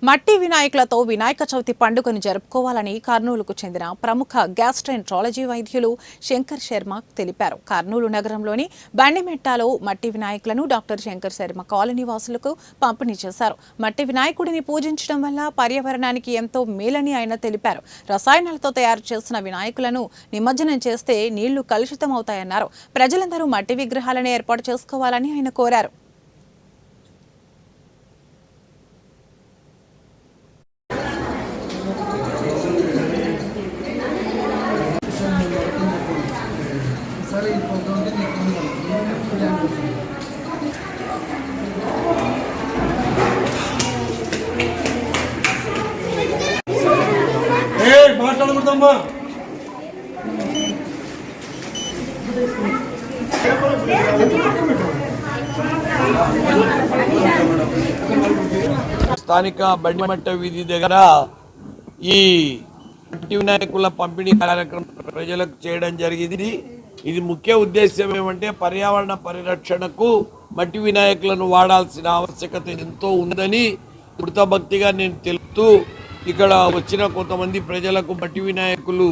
మట్టి వినాయకులతో వినాయక చవితి పండుగను జరుపుకోవాలని కర్నూలుకు చెందిన ప్రముఖ గ్యాస్ట్రెంట్రాలజీ వైద్యులు శంకర్ శర్మ తెలిపారు. కర్నూలు నగరంలోని బండిమెట్టాలో మట్టి వినాయకులను డాక్టర్ శంకర్ శర్మ కాలనీ వాసులకు పంపిణీ చేశారు. మట్టి వినాయకుడిని పూజించడం వల్ల పర్యావరణానికి ఎంతో మేలని ఆయన తెలిపారు. రసాయనాలతో తయారు చేసిన వినాయకులను నిమజ్జనం చేస్తే నీళ్లు కలుషితమవుతాయన్నారు. ప్రజలందరూ మట్టి విగ్రహాలను ఏర్పాటు చేసుకోవాలని ఆయన కోరారు. మాట్లాడకూడదమ్మా. స్థానిక బండిమట్ట వీధి దగ్గర ఈ మట్టి వినాయకుల పంపిణీ కార్యక్రమం ప్రజలకు చేయడం జరిగింది. ఇది ముఖ్య ఉద్దేశం ఏమంటే పర్యావరణ పరిరక్షణకు మట్టి వినాయకులను వాడాల్సిన ఆవశ్యకత ఎంతో ఉందని కృతభక్తిగా నేను తెలుపుతూ ఇక్కడ వచ్చిన కొంతమంది ప్రజలకు మట్టి వినాయకులు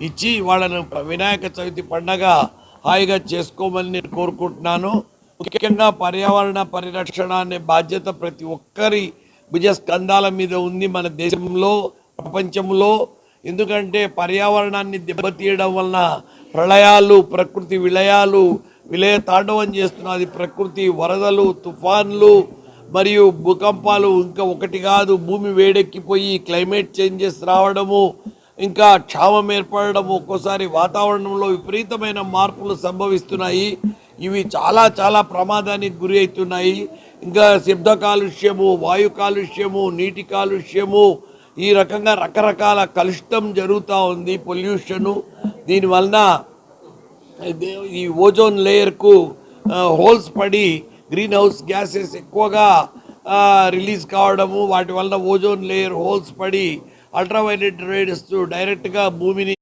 ఇచ్చి వాళ్ళను వినాయక చవితి పండగ హాయిగా చేసుకోమని నేను కోరుకుంటున్నాను. ముఖ్యంగా పర్యావరణ పరిరక్షణ అనే బాధ్యత ప్రతి ఒక్కరి భుజస్కంధాల మీద ఉంది మన దేశంలో, ప్రపంచంలో. ఎందుకంటే పర్యావరణాన్ని దెబ్బతీయడం వలన ప్రళయాలు, ప్రకృతి విలయ తాండవం చేస్తున్నది. ప్రకృతి వరదలు, తుఫాన్లు మరియు భూకంపాలు ఇంకా ఒకటి కాదు. భూమి వేడెక్కిపోయి క్లైమేట్ చేంజెస్ రావడము, ఇంకా క్షామం ఏర్పడము, ఒక్కోసారి వాతావరణంలో విపరీతమైన మార్పులు సంభవిస్తున్నాయి. ఇవి చాలా చాలా ప్రమాదానికి గురి అవుతున్నాయి. ఇంకా శబ్ద కాలుష్యము, వాయు కాలుష్యము, నీటి కాలుష్యము, ఈ రకంగా రకరకాల కలుషితం జరుగుతూ ఉంది, పొల్యూషను. దీనివలన ఈ ఓజోన్ లేయర్కు హోల్స్ పడి గ్రీన్ హౌస్ గ్యాసెస్ ఎక్కువగా రిలీజ్ కావడము, వాటి వలన ఓజోన్ లేయర్ హోల్స్ పడి అల్ట్రావైలెట్ రేస్ డైరెక్ట్గా భూమిని